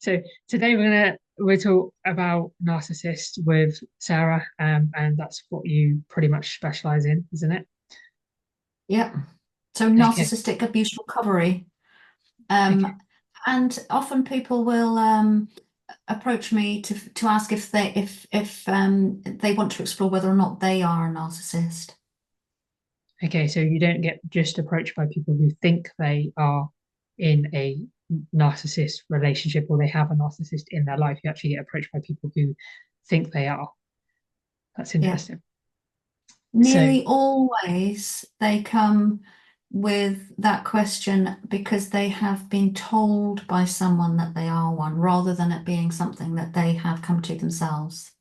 So today we'll talk about narcissists with Sarah, and that's what you pretty much specialize in, isn't it? Yep. So Okay, narcissistic abuse recovery. okay, Um, and often people will approach me to ask if they want to explore whether or not they are a narcissist. okay. So you don't get just approached by people who think they are in a narcissist relationship or they have a narcissist in their life. You actually get approached by people who think they are. That's Yeah. interesting. So, Nearly always they come with that question because they have been told by someone that they are one, rather than it being something that they have come to themselves.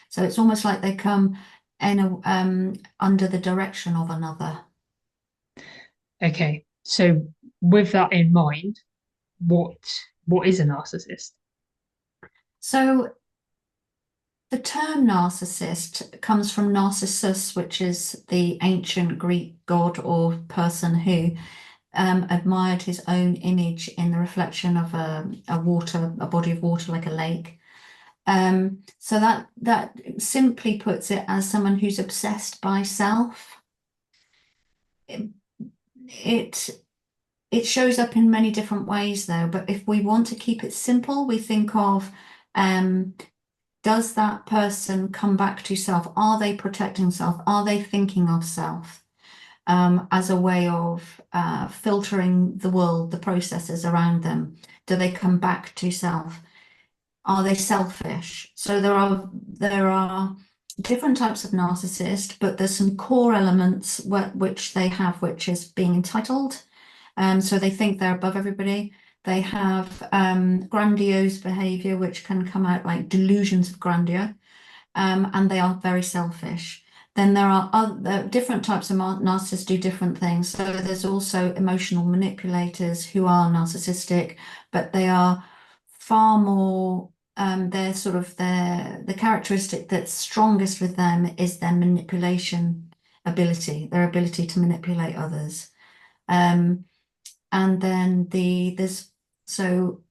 So it's almost like they come in under the direction of another. okay. So with that in mind, what what is a narcissist? So the term narcissist comes from Narcissus, which is the ancient Greek god or person who admired his own image in the reflection of a body of water like a lake. So that simply puts it as someone who's obsessed by self. It, it it shows up in many different ways though, but if we want to keep it simple, we think of um, does that person come back to self? Are they protecting self? Are they thinking of self as a way of filtering the world, the processes around them? Do they come back to self? Are they selfish? So there are different types of narcissist, but there's some core elements which they have, which is being entitled. So they think they're above everybody. They have grandiose behavior, which can come out like delusions of grandeur, and they are very selfish. Then there are other different types of narcissists do different things. So there's also emotional manipulators who are narcissistic, but they are far more. They're sort of the characteristic that's strongest with them is their manipulation ability, their ability to manipulate others. Um, and then there's so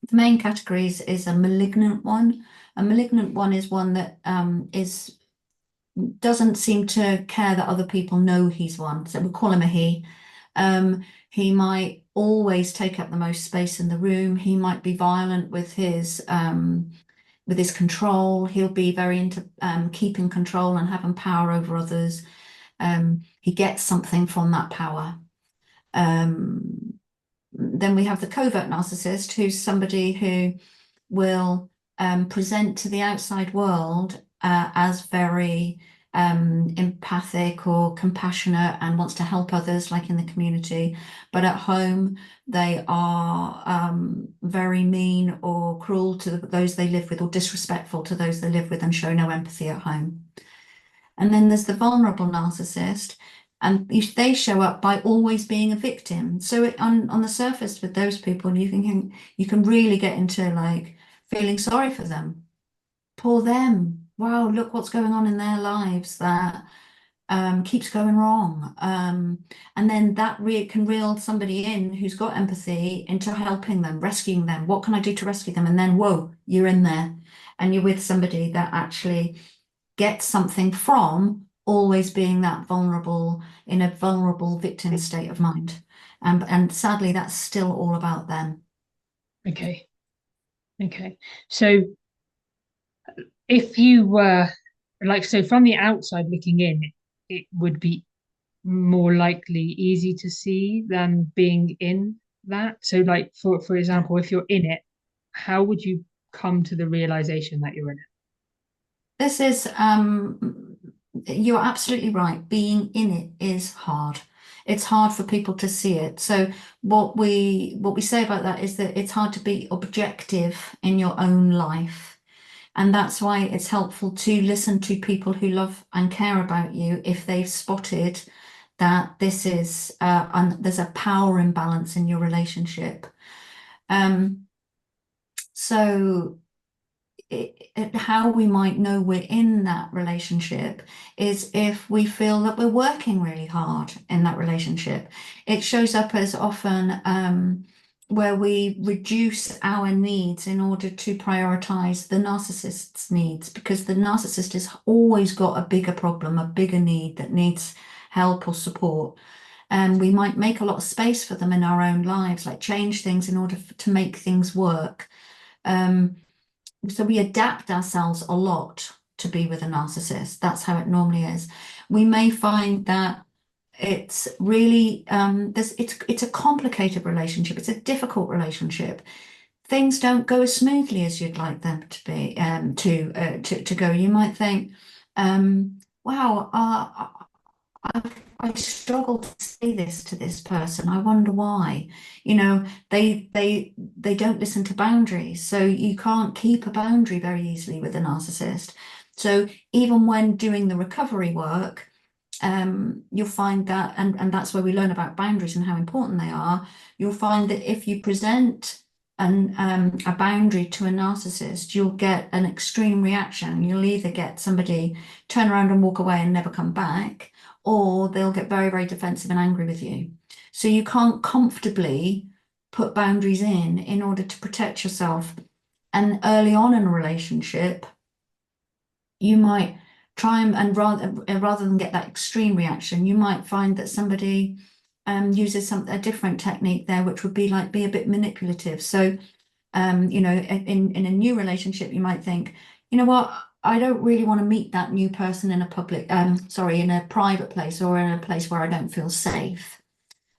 the main categories is a malignant one. A malignant one is one that is doesn't seem to care that other people know he's one. So we call him a he. He might always take up the most space in the room. He might be violent with his control. He'll be very into keeping control and having power over others. He gets something from that power. Um, then we have the covert narcissist, who's somebody who will present to the outside world as very empathic or compassionate and wants to help others, like in the community. But at home, they are very mean or cruel to those they live with, or disrespectful to those they live with, and show no empathy at home. And then there's the vulnerable narcissist, and they show up by always being a victim. So on the surface with those people, you can really get into like feeling sorry for them. Poor them. Wow, look what's going on in their lives that keeps going wrong. And then that re can reel somebody in who's got empathy into helping them, rescuing them. What can I do to rescue them? And then, whoa, you're in there and you're with somebody that actually get something from always being that vulnerable in a vulnerable victim state of mind. And sadly, that's still all about them. Okay, okay. So if you were like, so from the outside looking in, it would be more likely easy to see than being in that. So, like for Yeah. example, if you're in it, how would you come to the realization that you're in it? This is, you're absolutely right. Being in it is hard. It's hard for people to see it. So what we say about that is that it's hard to be objective in your own life. And that's why it's helpful to listen to people who love and care about you if they've spotted that this is there's a power imbalance in your relationship. Um, so how we might know we're in that relationship is if we feel that we're working really hard in that relationship. It shows up as often where we reduce our needs in order to prioritize the narcissist's needs, because the narcissist has always got a bigger problem, a bigger need that needs help or support. And we might make a lot of space for them in our own lives, like change things in order to make things work. So we adapt ourselves a lot to be with a narcissist. That's how it normally is. We may find that it's really it's a complicated relationship. It's a difficult relationship. Things don't go as smoothly as you'd like them to be to go. You might think, wow, I struggle to say this to this person. I wonder why. You know, they don't listen to boundaries, so you can't keep a boundary very easily with a narcissist. So even when doing the recovery work, you'll find that, and that's where we learn about boundaries and how important they are. You'll find that if you present a boundary to a narcissist, you'll get an extreme reaction. You'll either get somebody turn around and walk away and never come back, or they'll get very, very defensive and angry with you. So you can't comfortably put boundaries in order to protect yourself. And early on in a relationship, you might try and rather than get that extreme reaction, you might find that somebody uses a different technique there, which would be a bit manipulative. So, you know, in a new relationship, you might think, you know what, I don't really want to meet that new person in in a private place or in a place where I don't feel safe.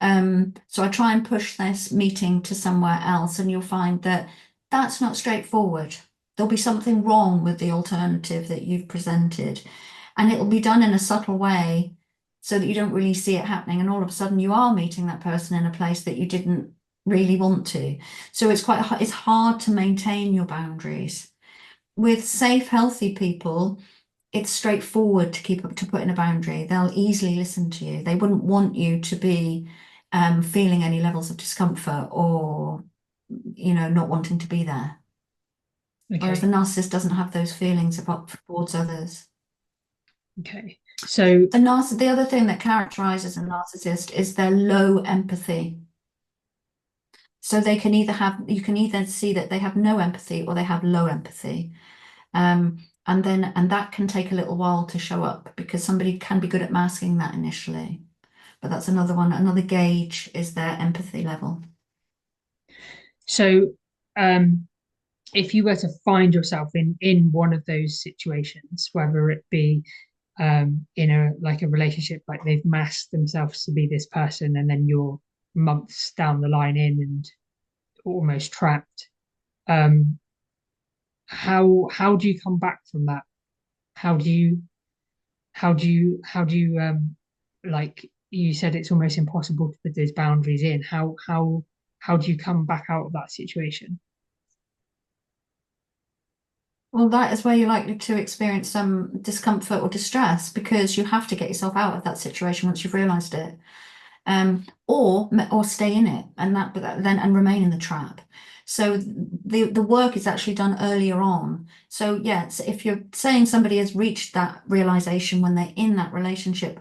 So I try and push this meeting to somewhere else, and you'll find that that's not straightforward. There'll be something wrong with the alternative that you've presented, and it'll be done in a subtle way so that you don't really see it happening. And all of a sudden you are meeting that person in a place that you didn't really want to. So it's hard to maintain your boundaries. With safe, healthy people, it's straightforward to put in a boundary. They'll easily listen to you. They wouldn't want you to be feeling any levels of discomfort or, you know, not wanting to be there. Whereas the Okay. narcissist doesn't have those feelings towards others. Okay. So The other thing that characterizes a narcissist is their low empathy. So you can either see that they have no empathy or they have low empathy. And that can take a little while to show up, because somebody can be good at masking that initially. But that's another one. Another gauge is their empathy level. so if you were to find yourself in one of those situations, whether it be in a relationship, like they've masked themselves to be this person, and then you're months down the line in and almost trapped, um, how do you come back from that? How do you like you said, it's almost impossible to put those boundaries in. How do you come back out of that situation? Well, that is where you're likely to experience some discomfort or distress, because you have to get yourself out of that situation once you've realized it. Or stay in it and remain in the trap. So the work is actually done earlier on. So yes, if you're saying somebody has reached that realization when they're in that relationship,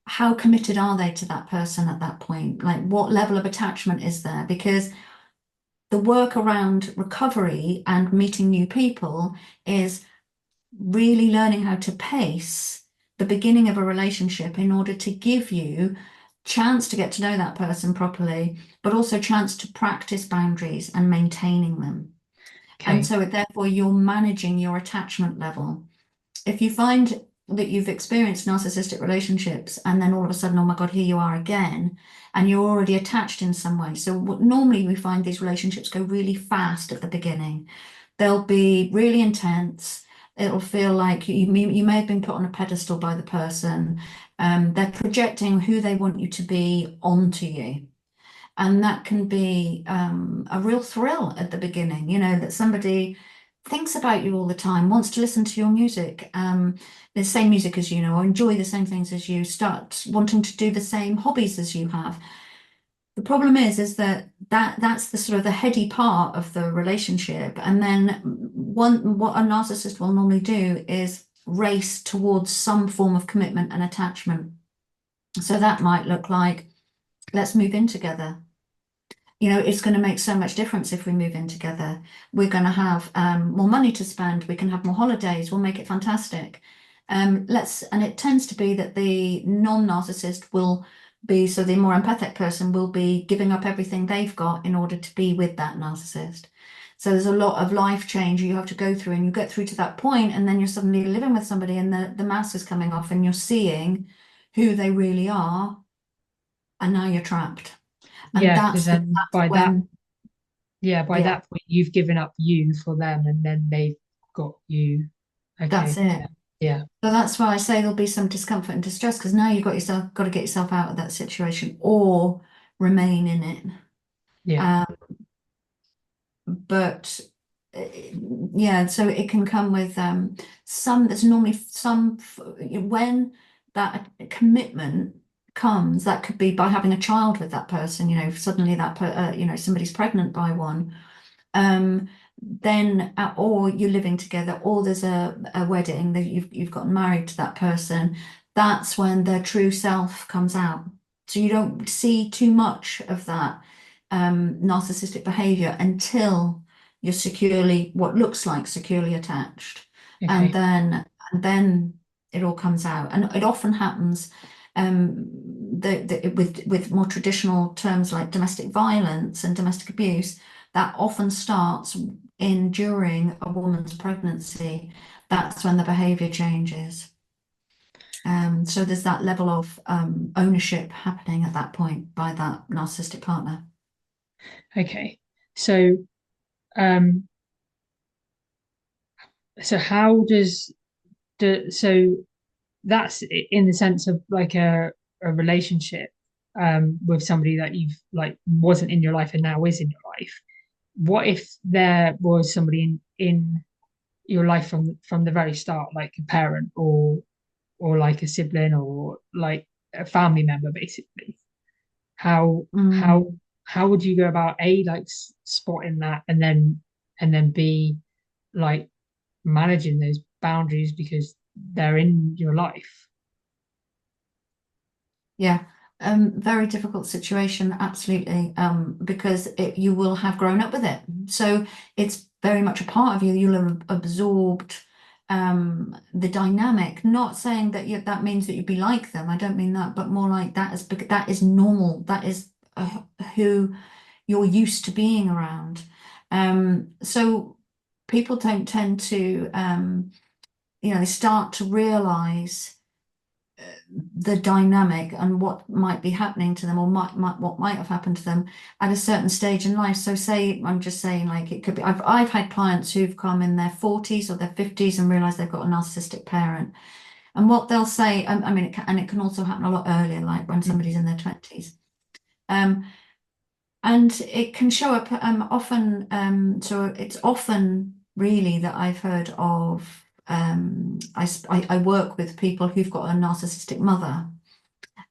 how committed are they to that person at that point? Like, what level of attachment is there? Because the work around recovery and meeting new people is really learning how to pace the beginning of a relationship in order to give you chance to get to know that person properly, but also chance to practice boundaries and maintaining them. And Okay. so therefore you're managing your attachment level. If you find that you've experienced narcissistic relationships and then all of a sudden, oh my God, here you are again, and you're already attached in some way. So normally we find these relationships go really fast at the beginning. They'll be really intense. It'll feel like you may have been put on a pedestal by the person. They're projecting who they want you to be onto you. And that can be a real thrill at the beginning, you know, that somebody thinks about you all the time, wants to listen to your music, the same music as you know, or enjoy the same things as you, start wanting to do the same hobbies as you have. The problem is that's the sort of the heady part of the relationship. And then what a narcissist will normally do is race towards some form of commitment and attachment. So that might look like, let's move in together. It's going to make so much difference if we move in together. We're going to have more money to spend. We can have more holidays. We'll make it fantastic. And it tends to be that the non-narcissist will be, so the more empathic person will be giving up everything they've got in order to be with that narcissist. So there's a lot of life change you have to go through, and you get through to that point, and then you're suddenly living with somebody, and the mask is coming off, and you're seeing who they really are, and now you're trapped. And Yeah, because then that's when, by yeah, that point you've given up you for them, and then they've got you. that's Okay. it. Yeah. Yeah. So that's why I say there'll be some discomfort and distress, because now you've got to get yourself out of that situation or remain in it. Yeah. Um, but uh, yeah, so it can come with there's normally when that commitment comes, that could be by having a child with that person, suddenly somebody's pregnant by one. um, then or you're living together, or there's a wedding that you've gotten married to that person. That's when their true self comes out. So you don't see too much of that narcissistic behavior until you're securely, what looks like securely attached, and Okay. then it all comes out, and it often happens. With more traditional terms like domestic violence and domestic abuse, that often starts in during a woman's pregnancy. That's when the behavior changes. So there's that level of ownership happening at that point by that narcissistic partner. Okay. So um how does so that's in the sense of like a relationship with somebody that you've like wasn't in your life and now is in your life. What if there was somebody in your life from the very start, like a parent or like a sibling or like a family member, basically? How Mm, how how would you go about A, like spotting that, and then B, like managing those boundaries because they're in your life? yeah. Very difficult situation, absolutely. Because you will have grown up with it. So it's very much a part of you. You'll have absorbed the dynamic. Not saying that that means that you'd be like them. I don't mean that, but more like that is normal. That is who you're used to being around. So people don't tend to, they start to realize the dynamic and what might be happening to them, or what might have happened to them at a certain stage in life. So say, I'm just saying, like, it could be, I've had clients who've come in their 40s or their 50s and realized they've got a narcissistic parent. And what they'll say, I mean, it can also happen a lot earlier, like when somebody's in their 20s. Um, and it can show up often. So it's often really that I've heard of. I work with people who've got a narcissistic mother,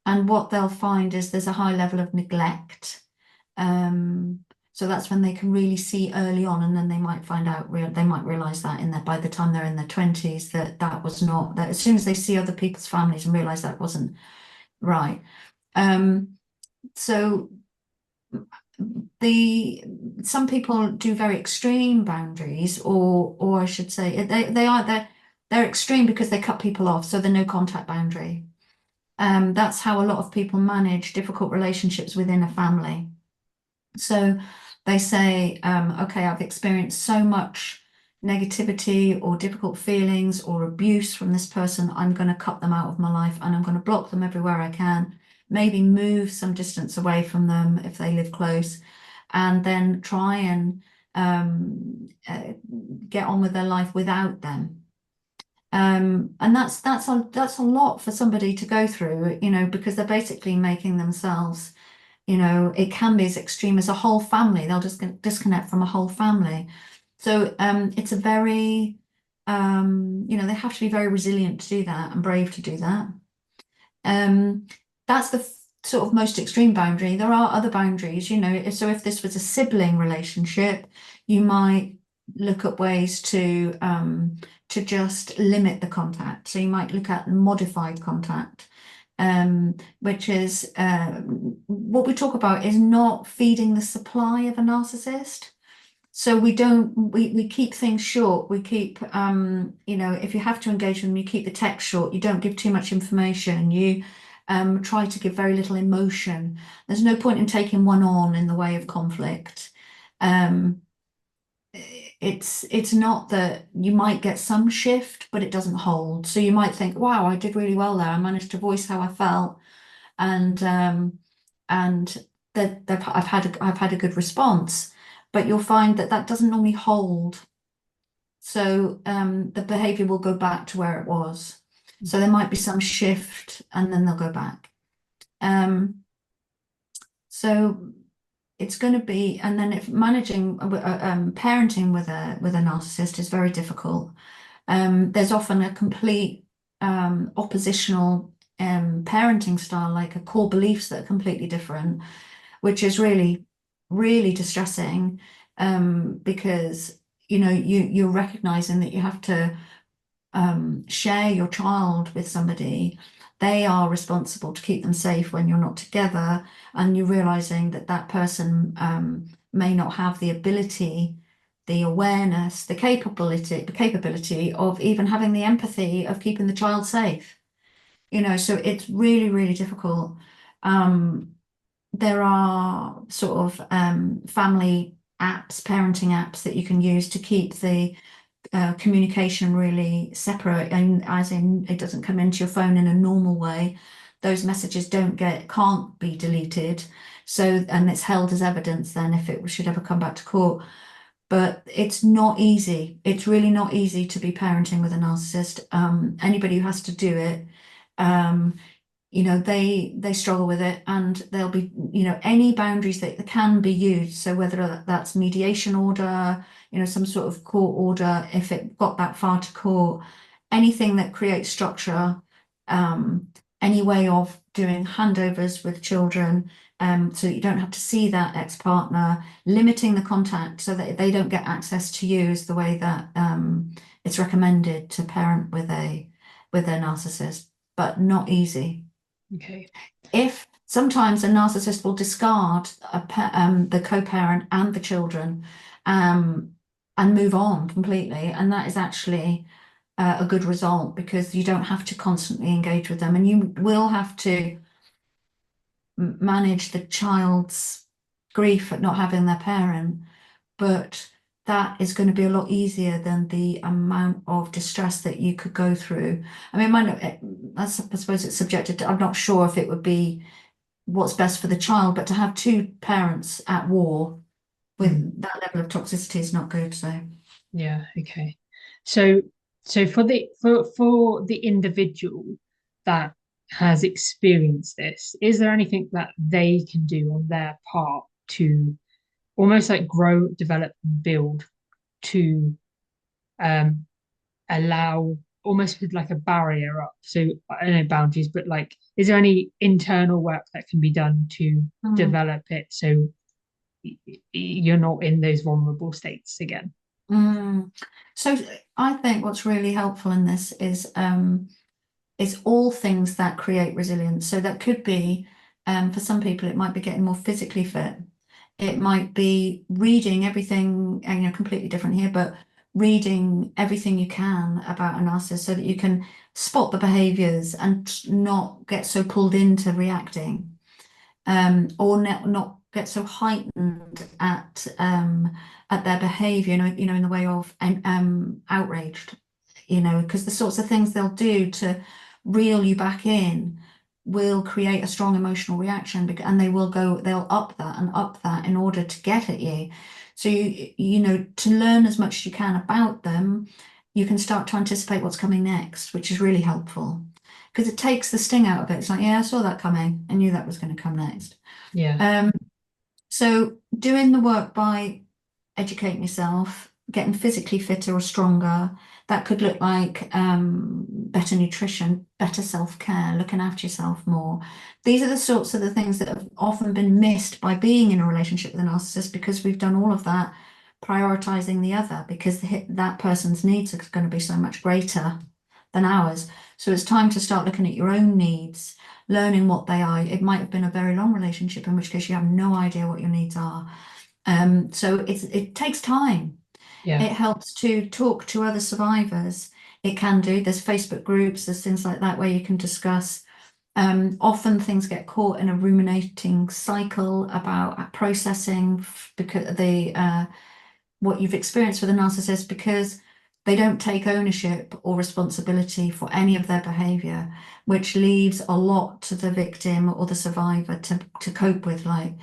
and what they'll find is there's a high level of neglect. Um, so that's when they can really see early on, and then they might find out they might realize that in that by the time they're in their 20s, that was not that, as soon as they see other people's families and realize that wasn't right. So the some people do very extreme boundaries, or I should say they're extreme because they cut people off, so the no contact boundary. That's how a lot of people manage difficult relationships within a family. So they say, okay, I've experienced so much negativity or difficult feelings or abuse from this person. I'm going to cut them out of my life, and I'm going to block them everywhere I can, maybe move some distance away from them if they live close, and then try and get on with their life without them. And that's a lot for somebody to go through, because they're basically making themselves, it can be as extreme as a whole family. They'll just disconnect from a whole family. So it's a very, they have to be very resilient to do that and brave to do that. Um, that's the sort of most extreme boundary. There are other boundaries, so if this was a sibling relationship, you might look at ways to just limit the contact. So you might look at modified contact. which is what we talk about is not feeding the supply of a narcissist. So we keep things short. We keep, if you have to engage with them, you keep the text short. You don't give too much information. You try to give very little emotion. There's no point in taking one on in the way of conflict. Um, it's not that you might get some shift, but it doesn't hold. So you might think, wow, I did really well there. I managed to voice how I felt, and and that I've had a good response. But you'll find that that doesn't normally hold. So the behavior will go back to where it was. So there might be some shift, and then they'll go back. So it's going to be, and then if managing parenting with a narcissist is very difficult. There's often a complete oppositional parenting style, like a core beliefs that are completely different, which is really, really distressing, because you're recognizing that you have to share your child with somebody. They are responsible to keep them safe when you're not together, and you're realizing that that person may not have the ability, the awareness, the capability of even having the empathy of keeping the child safe. So it's really, really difficult. There are sort of family apps, parenting apps that you can use to keep the communication really separate, and as in it doesn't come into your phone in a normal way. Those messages can't be deleted. So, and it's held as evidence then if it should ever come back to court. But it's not easy. It's really not easy to be parenting with a narcissist. Anybody who has to do it, they struggle with it, and there'll be, any boundaries that can be used. So whether that's mediation order, some sort of court order, if it got that far to court, anything that creates structure, any way of doing handovers with children, so that you don't have to see that ex-partner, limiting the contact so that they don't get access to you is the way that it's recommended to parent with a narcissist, but not easy. Okay. If sometimes a narcissist will discard the co-parent and the children, and move on completely, and that is actually a good result, because you don't have to constantly engage with them, and you will have to manage the child's grief at not having their parent, but that is going to be a lot easier than the amount of distress that you could go through. I mean, I suppose it's subjective to, I'm not sure if it would be what's best for the child, but to have two parents at war with that level of toxicity is not good. So Yeah, okay. So for the individual that has experienced this, is there anything that they can do on their part to almost like grow, develop, and build to um allow, almost with like a barrier up? So I don't know boundaries, but like, is there any internal work that can be done to mm, develop it so you're not in those vulnerable states again? mm. So I think what's really helpful in this is all things that create resilience. So that could be, for some people, it might be getting more physically fit. It might be reading everything, and completely different here, but reading everything you can about a narcissist so that you can spot the behaviors and not get so pulled into reacting, or not get so heightened at their behavior, in the way of outraged, because the sorts of things they'll do to reel you back in will create a strong emotional reaction, and they'll up that in order to get at you. So to learn as much as you can about them, you can start to anticipate what's coming next, which is really helpful, because it takes the sting out of it. It's like, yeah, I saw that coming. I knew that was going to come next. Yeah. Um, so doing the work by educating yourself, getting physically fitter or stronger, that could look like better nutrition, better self-care, looking after yourself more. These are the sorts of the things that have often been missed by being in a relationship with a narcissist, because we've done all of that prioritizing the other, because that person's needs are going to be so much greater than ours. So it's time to start looking at your own needs, learning what they are. It might have been a very long relationship, in which case you have no idea what your needs are. So it takes time. Yeah. It helps to talk to other survivors. It can do. There's Facebook groups, there's things like that where you can discuss. Often things get caught in a ruminating cycle about processing because what you've experienced with a narcissist, because they don't take ownership or responsibility for any of their behavior, which leaves a lot to the victim or the survivor to cope with. Like,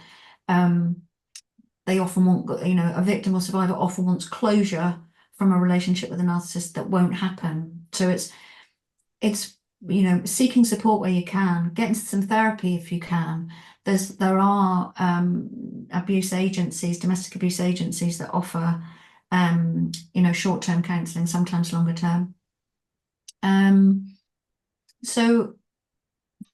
they often want, a victim or survivor often wants closure from a relationship with a narcissist that won't happen. So it's seeking support where you can, getting some therapy if you can. There are abuse agencies, domestic abuse agencies that offer short-term counselling, sometimes longer term. So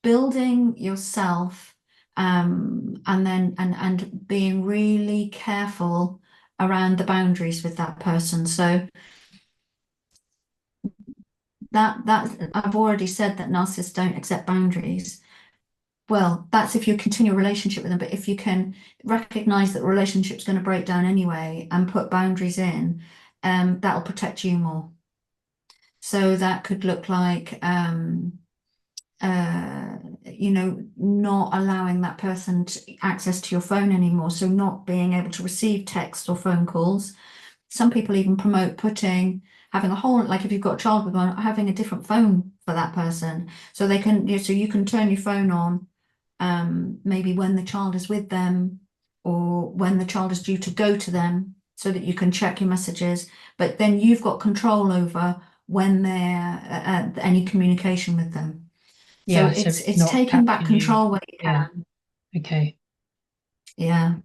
building yourself, and then and being really careful around the boundaries with that person. So that I've already said that narcissists don't accept boundaries. Well, that's if you continue a relationship with them, but if you can recognize that the relationship's going to break down anyway and put boundaries in, that'll protect you more. So that could look like not allowing that person access to your phone anymore. So not being able to receive text or phone calls. Some people even promote having a whole, like if you've got a child with one, having a different phone for that person. So they can, so you can turn your phone on, maybe when the child is with them or when the child is due to go to them, so that you can check your messages, but then you've got control over when they're any communication with them. So Yeah. So it's it's not taking back catching you. control where you Yeah. can. Okay. Yeah.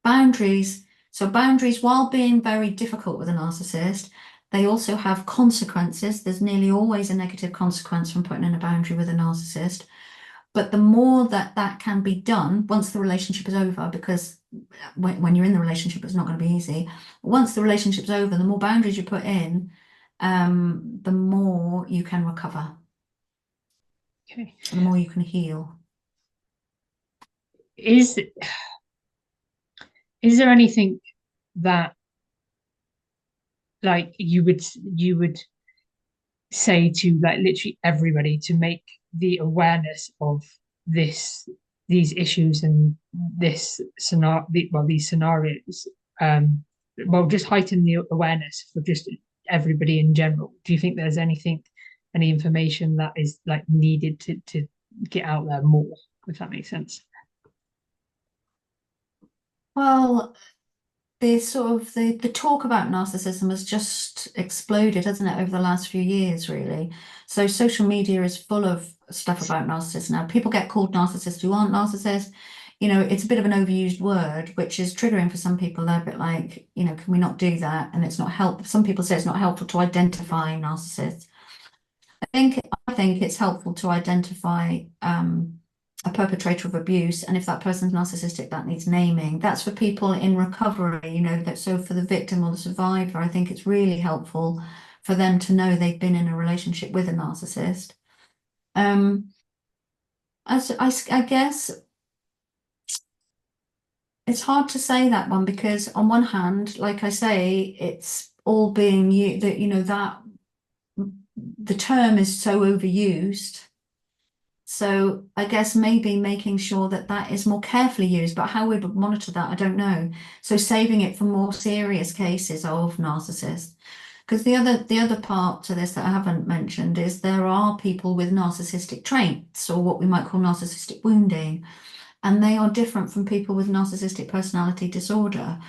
Boundaries. So boundaries, while being very difficult with a narcissist, they also have consequences. There's nearly always a negative consequence from putting in a boundary with a narcissist. But the more that can be done once the relationship is over, because when you're in the relationship, it's not going to be easy. Once the relationship's over, the more boundaries you put in, the more you can recover, Okay. the more you can heal. Is is there anything that like you would say to like literally everybody to make the awareness of this these issues and this scenario, well, these scenarios, well, just heighten the awareness for just everybody in general? Do you think there's any information that is like needed to get out there more, if that makes sense? Well, the talk about narcissism has just exploded, hasn't it, over the last few years, really. So social media is full of stuff about narcissists now. People get called narcissists who aren't narcissists. It's a bit of an overused word, which is triggering for some people. They're a bit like, can we not do that? And it's not helpful. Some people say it's not helpful to identify narcissists. I think it's helpful to identify a perpetrator of abuse, and if that person's narcissistic, that needs naming. That's for people in recovery, that so for the victim or the survivor, I think it's really helpful for them to know they've been in a relationship with a narcissist. I guess it's hard to say that one, because on one hand, like I say, it's all being used, that the term is so overused. So I guess maybe making sure that that is more carefully used, but how we would monitor that, I don't know. So saving it for more serious cases of narcissists. Because the other part to this that I haven't mentioned is there are people with narcissistic traits, or what we might call narcissistic wounding, and they are different from people with narcissistic personality disorder.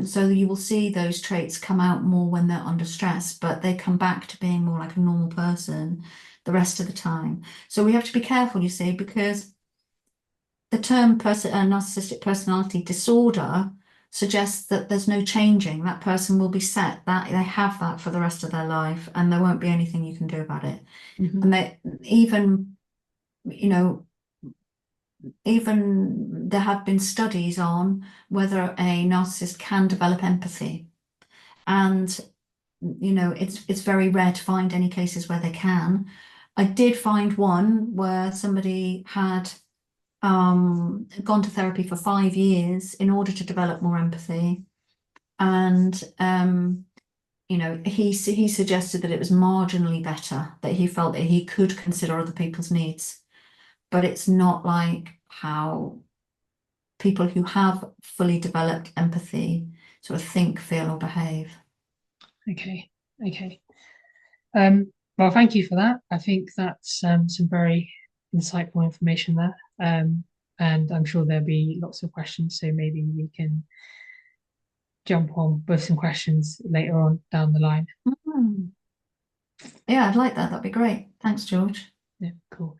So you will see those traits come out more when they're under stress, but they come back to being more like a normal person the rest of the time. So we have to be careful, you see, because the term narcissistic personality disorder suggests that there's no changing. That person will be set, that they have that for the rest of their life, and there won't be anything you can do about it. Mhm. And they even, you know, even there have been studies on whether a narcissist can develop empathy. And it's very rare to find any cases where they can. I did find one where somebody had gone to therapy for 5 years in order to develop more empathy. And he suggested that it was marginally better, that he felt that he could consider other people's needs. But it's not like how people who have fully developed empathy sort of think, feel, or behave. Okay. Okay. Well, thank you for that. I think that's some very insightful information there. And I'm sure there'll be lots of questions, so maybe we can jump on with some questions later on down the line. Mm. Yeah, I'd like that. That'd be great. Thanks, George. Yeah, cool.